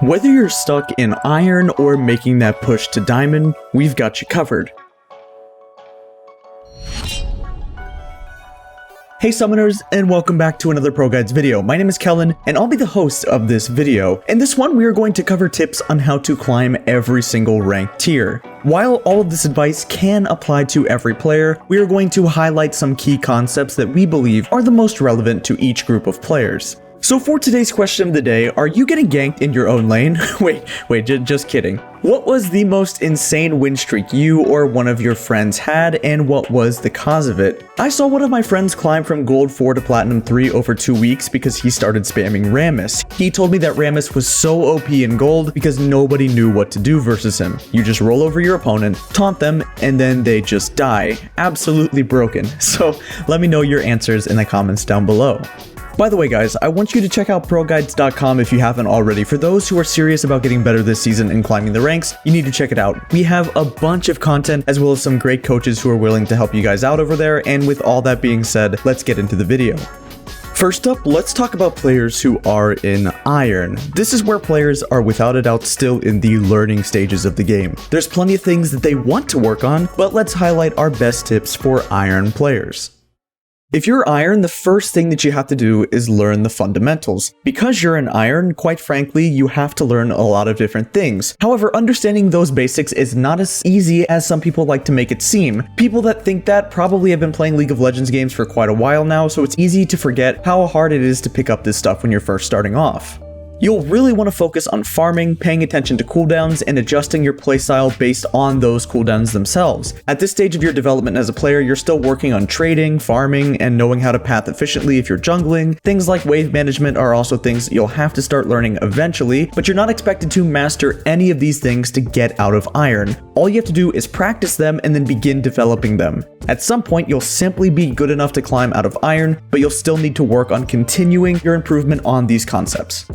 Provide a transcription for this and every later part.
Whether you're stuck in Iron or making that push to Diamond, we've got you covered. Hey Summoners, and welcome back to another ProGuides video. My name is Kellen, and I'll be the host of this video. In this one, we are going to cover tips on how to climb every single ranked tier. While all of this advice can apply to every player, we are going to highlight some key concepts that we believe are the most relevant to each group of players. So for today's question of the day, are you getting ganked in your own lane? Just kidding. What was the most insane win streak you or one of your friends had, and what was the cause of it? I saw one of my friends climb from Gold 4 to Platinum 3 over 2 weeks because he started spamming Rammus. He told me that Rammus was so OP in Gold because nobody knew what to do versus him. You just roll over your opponent, taunt them, and then they just die. Absolutely broken. So let me know your answers in the comments down below. By the way guys, I want you to check out ProGuides.com if you haven't already. For those who are serious about getting better this season and climbing the ranks, you need to check it out. We have a bunch of content as well as some great coaches who are willing to help you guys out over there, and with all that being said, let's get into the video. First up, let's talk about players who are in Iron. This is where players are without a doubt still in the learning stages of the game. There's plenty of things that they want to work on, but let's highlight our best tips for Iron players. If you're Iron, the first thing that you have to do is learn the fundamentals. Because you're an Iron, quite frankly, you have to learn a lot of different things. However, understanding those basics is not as easy as some people like to make it seem. People that think that probably have been playing League of Legends games for quite a while now, so it's easy to forget how hard it is to pick up this stuff when you're first starting off. You'll really want to focus on farming, paying attention to cooldowns, and adjusting your playstyle based on those cooldowns themselves. At this stage of your development as a player, you're still working on trading, farming, and knowing how to path efficiently if you're jungling. Things like wave management are also things that you'll have to start learning eventually, but you're not expected to master any of these things to get out of Iron. All you have to do is practice them and then begin developing them. At some point, you'll simply be good enough to climb out of Iron, but you'll still need to work on continuing your improvement on these concepts.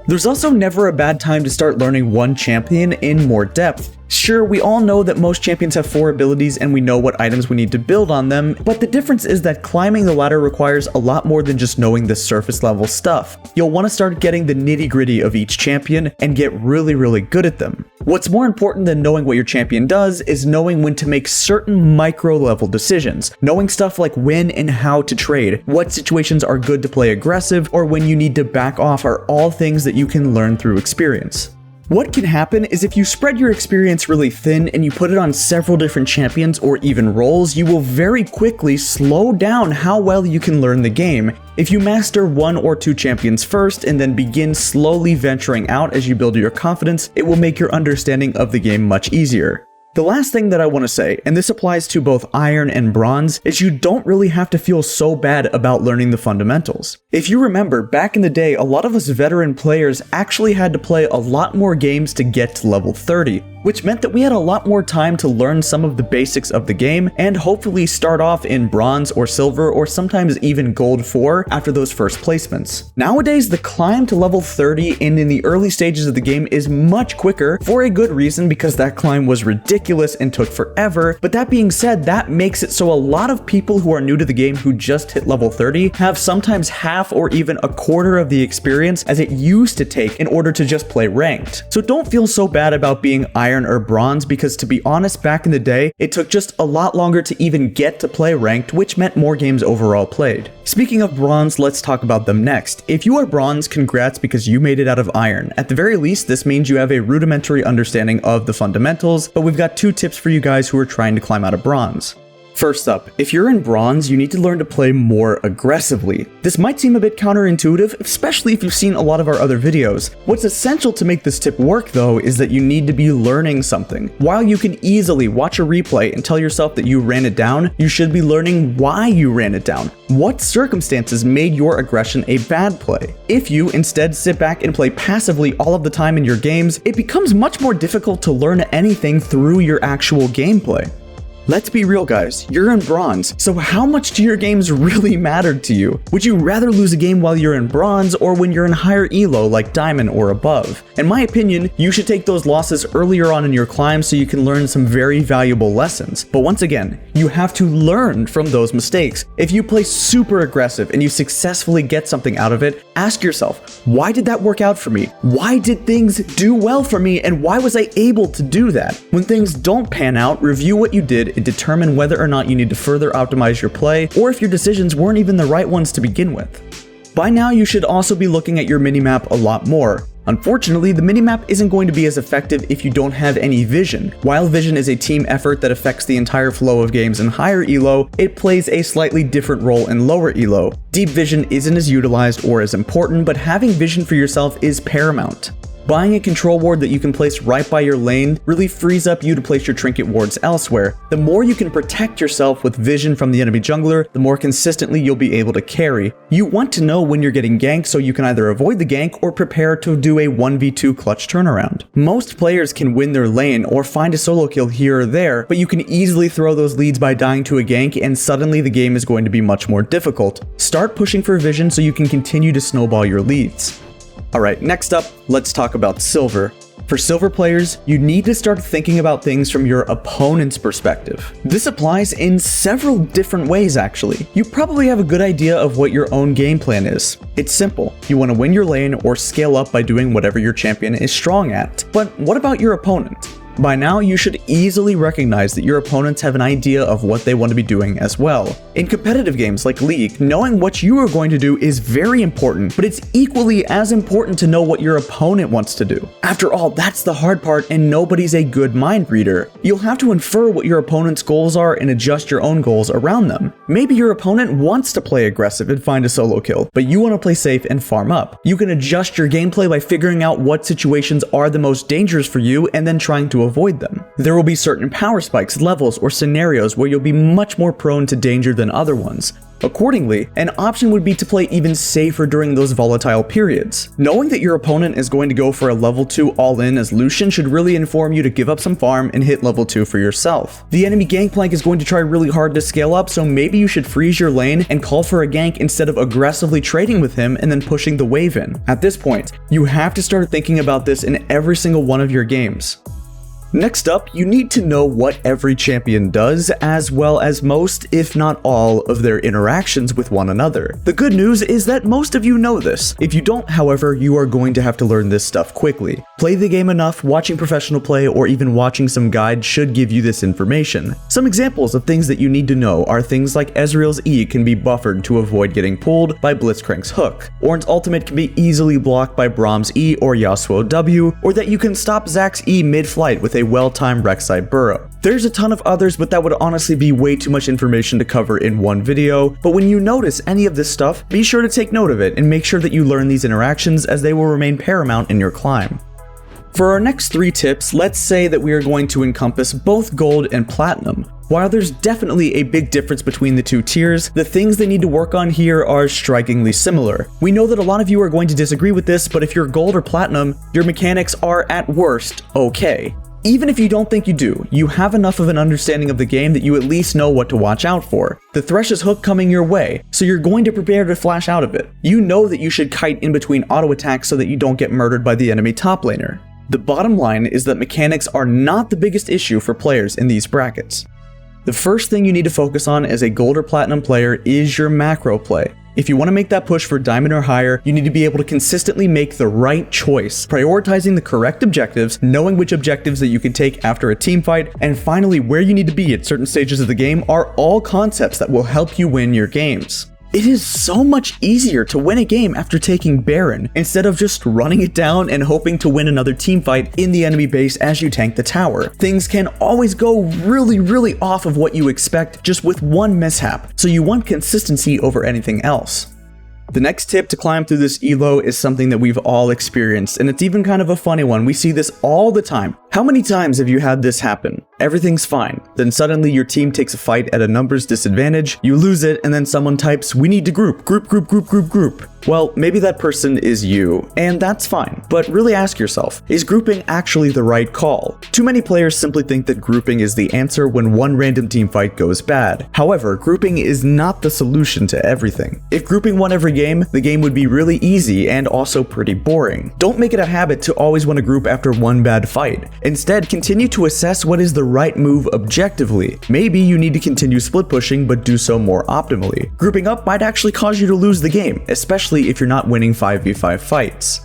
There's also never a bad time to start learning one champion in more depth. Sure, we all know that most champions have 4 abilities and we know what items we need to build on them, but the difference is that climbing the ladder requires a lot more than just knowing the surface level stuff. You'll want to start getting the nitty-gritty of each champion and get really good at them. What's more important than knowing what your champion does is knowing when to make certain micro-level decisions. Knowing stuff like when and how to trade, what situations are good to play aggressive, or when you need to back off are all things that you can learn through experience. What can happen is if you spread your experience really thin and you put it on several different champions or even roles, you will very quickly slow down how well you can learn the game. If you master 1 or 2 champions first and then begin slowly venturing out as you build your confidence, it will make your understanding of the game much easier. The last thing that I want to say, and this applies to both Iron and Bronze, is you don't really have to feel so bad about learning the fundamentals. If you remember, back in the day, a lot of us veteran players actually had to play a lot more games to get to level 30, which meant that we had a lot more time to learn some of the basics of the game and hopefully start off in Bronze or Silver or sometimes even Gold 4 after those first placements. Nowadays, the climb to level 30 and in the early stages of the game is much quicker for a good reason, because that climb was ridiculous and took forever. But that being said, that makes it so a lot of people who are new to the game who just hit level 30 have sometimes half or even a quarter of the experience as it used to take in order to just play ranked. So don't feel so bad about being Iron or Bronze, because to be honest, back in the day, it took just a lot longer to even get to play ranked, which meant more games overall played. Speaking of Bronze, let's talk about them next. If you are Bronze, congrats, because you made it out of Iron. At the very least, this means you have a rudimentary understanding of the fundamentals, but we've got 2 tips for you guys who are trying to climb out of Bronze. First up, if you're in Bronze, you need to learn to play more aggressively. This might seem a bit counterintuitive, especially if you've seen a lot of our other videos. What's essential to make this tip work though is that you need to be learning something. While you can easily watch a replay and tell yourself that you ran it down, you should be learning why you ran it down. What circumstances made your aggression a bad play? If you instead sit back and play passively all of the time in your games, it becomes much more difficult to learn anything through your actual gameplay. Let's be real guys, you're in bronze, so how much do your games really matter to you? Would you rather lose a game while you're in bronze or when you're in higher ELO like diamond or above? In my opinion, you should take those losses earlier on in your climb so you can learn some very valuable lessons. But once again, you have to learn from those mistakes. If you play super aggressive and you successfully get something out of it, ask yourself, why did that work out for me? Why did things do well for me and why was I able to do that? When things don't pan out, review what you did and determine whether or not you need to further optimize your play or if your decisions weren't even the right ones to begin with. By now, you should also be looking at your minimap a lot more. Unfortunately, the minimap isn't going to be as effective if you don't have any vision. While vision is a team effort that affects the entire flow of games in higher ELO, it plays a slightly different role in lower ELO. Deep vision isn't as utilized or as important, but having vision for yourself is paramount. Buying a control ward that you can place right by your lane really frees up you to place your trinket wards elsewhere. The more you can protect yourself with vision from the enemy jungler, the more consistently you'll be able to carry. You want to know when you're getting ganked so you can either avoid the gank or prepare to do a 1v2 clutch turnaround. Most players can win their lane or find a solo kill here or there, but you can easily throw those leads by dying to a gank and suddenly the game is going to be much more difficult. Start pushing for vision so you can continue to snowball your leads. Alright, next up, let's talk about silver. For silver players, you need to start thinking about things from your opponent's perspective. This applies in several different ways actually. You probably have a good idea of what your own game plan is. It's simple. You want to win your lane or scale up by doing whatever your champion is strong at. But what about your opponent? By now, you should easily recognize that your opponents have an idea of what they want to be doing as well. In competitive games like League, knowing what you are going to do is very important, but it's equally as important to know what your opponent wants to do. After all, that's the hard part and nobody's a good mind reader. You'll have to infer what your opponent's goals are and adjust your own goals around them. Maybe your opponent wants to play aggressive and find a solo kill, but you want to play safe and farm up. You can adjust your gameplay by figuring out what situations are the most dangerous for you and then trying to avoid them. There will be certain power spikes, levels, or scenarios where you'll be much more prone to danger than other ones. Accordingly, an option would be to play even safer during those volatile periods. Knowing that your opponent is going to go for a level 2 all-in as Lucian should really inform you to give up some farm and hit level 2 for yourself. The enemy Gangplank is going to try really hard to scale up, so maybe you should freeze your lane and call for a gank instead of aggressively trading with him and then pushing the wave in. At this point, you have to start thinking about this in every single one of your games. Next up, you need to know what every champion does, as well as most, if not all, of their interactions with one another. The good news is that most of you know this. If you don't, however, you are going to have to learn this stuff quickly. Play the game enough, watching professional play, or even watching some guide should give you this information. Some examples of things that you need to know are things like Ezreal's E can be buffered to avoid getting pulled by Blitzcrank's hook, Ornn's ultimate can be easily blocked by Braum's E or Yasuo W, or that you can stop Zac's E mid-flight with a well-timed Rek'Sai burrow. There's a ton of others, but that would honestly be way too much information to cover in one video, but when you notice any of this stuff, be sure to take note of it and make sure that you learn these interactions as they will remain paramount in your climb. For our next 3 tips, let's say that we are going to encompass both gold and platinum. While there's definitely a big difference between the 2 tiers, the things they need to work on here are strikingly similar. We know that a lot of you are going to disagree with this, but if you're gold or platinum, your mechanics are at worst okay. Even if you don't think you do, you have enough of an understanding of the game that you at least know what to watch out for. The Thresh's hook coming your way, so you're going to prepare to flash out of it. You know that you should kite in between auto attacks so that you don't get murdered by the enemy top laner. The bottom line is that mechanics are not the biggest issue for players in these brackets. The first thing you need to focus on as a gold or platinum player is your macro play. If you want to make that push for diamond or higher, you need to be able to consistently make the right choice, prioritizing the correct objectives, knowing which objectives that you can take after a team fight, and finally where you need to be at certain stages of the game are all concepts that will help you win your games. It is so much easier to win a game after taking Baron, instead of just running it down and hoping to win another teamfight in the enemy base as you tank the tower. Things can always go really off of what you expect just with one mishap, so you want consistency over anything else. The next tip to climb through this ELO is something that we've all experienced, and it's even kind of a funny one. We see this all the time. How many times have you had this happen? Everything's fine, then suddenly your team takes a fight at a numbers disadvantage, you lose it, and then someone types, "We need to group. Well, maybe that person is you, and that's fine, but really ask yourself, is grouping actually the right call? Too many players simply think that grouping is the answer when one random team fight goes bad. However, grouping is not the solution to everything. If grouping won every game, the game would be really easy and also pretty boring. Don't make it a habit to always want to group after one bad fight. Instead, continue to assess what is the right move objectively. Maybe you need to continue split pushing, but do so more optimally. Grouping up might actually cause you to lose the game, especially if you're not winning 5v5 fights.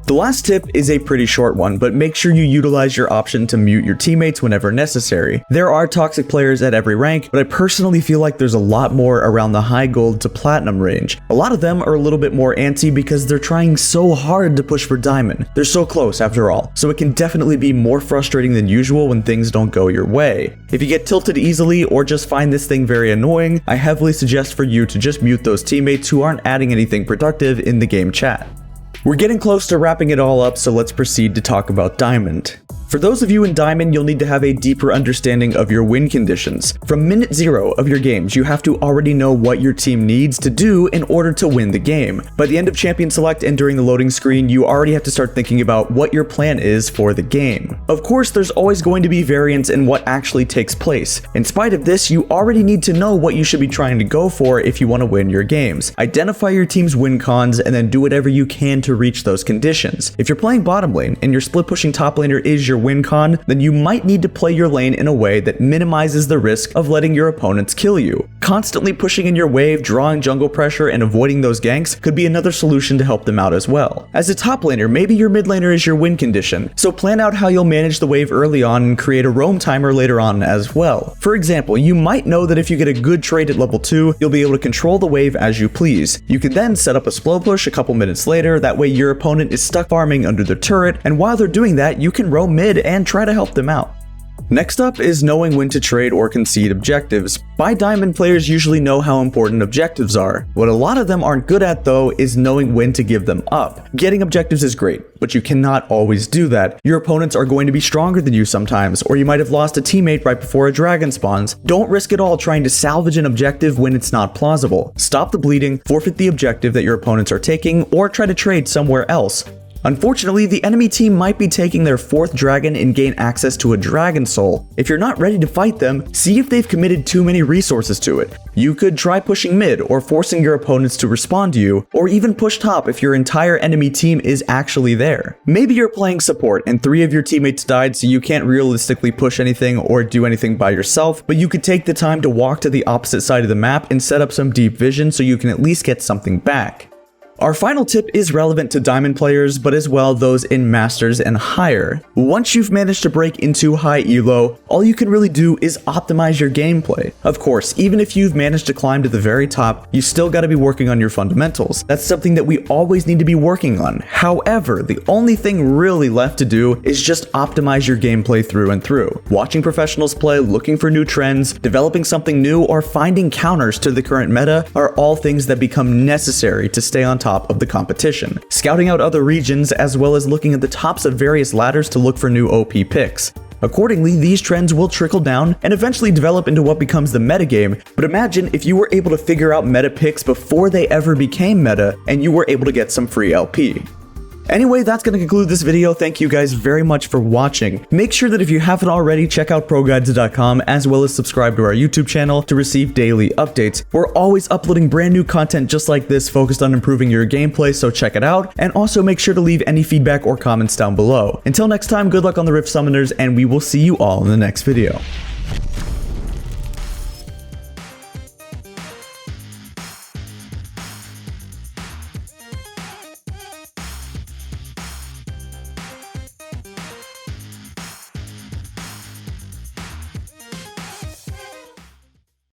The last tip is a pretty short one, but make sure you utilize your option to mute your teammates whenever necessary. There are toxic players at every rank, but I personally feel like there's a lot more around the high gold to platinum range. A lot of them are a little bit more antsy because they're trying so hard to push for diamond. They're so close after all, so it can definitely be more frustrating than usual when things don't go your way. If you get tilted easily or just find this thing very annoying, I heavily suggest for you to just mute those teammates who aren't adding anything productive in the game chat. We're getting close to wrapping it all up, so let's proceed to talk about Diamond. For those of you in Diamond, you'll need to have a deeper understanding of your win conditions. From minute 0 of your games, you have to already know what your team needs to do in order to win the game. By the end of Champion Select and during the loading screen, you already have to start thinking about what your plan is for the game. Of course, there's always going to be variance in what actually takes place. In spite of this, you already need to know what you should be trying to go for if you want to win your games. Identify your team's win cons and then do whatever you can to reach those conditions. If you're playing bottom lane and your split pushing top laner is your win con, then you might need to play your lane in a way that minimizes the risk of letting your opponents kill you. Constantly pushing in your wave, drawing jungle pressure, and avoiding those ganks could be another solution to help them out as well. As a top laner, maybe your mid laner is your win condition, so plan out how you'll manage the wave early on and create a roam timer later on as well. For example, you might know that if you get a good trade at level 2, you'll be able to control the wave as you please. You can then set up a slow push a couple minutes later, that way your opponent is stuck farming under the turret, and while they're doing that, you can roam mid and try to help them out. Next up is knowing when to trade or concede objectives. By Diamond, players usually know how important objectives are. What a lot of them aren't good at though is knowing when to give them up. Getting objectives is great, but you cannot always do that. Your opponents are going to be stronger than you sometimes, or you might have lost a teammate right before a dragon spawns. Don't risk it all trying to salvage an objective when it's not plausible. Stop the bleeding, forfeit the objective that your opponents are taking, or try to trade somewhere else. Unfortunately, the enemy team might be taking their 4th dragon and gain access to a dragon soul. If you're not ready to fight them, see if they've committed too many resources to it. You could try pushing mid or forcing your opponents to respond to you, or even push top if your entire enemy team is actually there. Maybe you're playing support and 3 of your teammates died, so you can't realistically push anything or do anything by yourself, but you could take the time to walk to the opposite side of the map and set up some deep vision so you can at least get something back. Our final tip is relevant to Diamond players, but as well those in Masters and higher. Once you've managed to break into high ELO, all you can really do is optimize your gameplay. Of course, even if you've managed to climb to the very top, you still gotta be working on your fundamentals. That's something that we always need to be working on. However, the only thing really left to do is just optimize your gameplay through and through. Watching professionals play, looking for new trends, developing something new, or finding counters to the current meta are all things that become necessary to stay on top of the competition. Scouting out other regions as well as looking at the tops of various ladders to look for new OP picks. Accordingly, these trends will trickle down and eventually develop into what becomes the metagame, but imagine if you were able to figure out meta picks before they ever became meta and you were able to get some free LP. Anyway, that's going to conclude this video. Thank you guys very much for watching. Make sure that if you haven't already, check out ProGuides.com as well as subscribe to our YouTube channel to receive daily updates. We're always uploading brand new content just like this focused on improving your gameplay, so check it out. And also make sure to leave any feedback or comments down below. Until next time, good luck on the Rift Summoners, and we will see you all in the next video.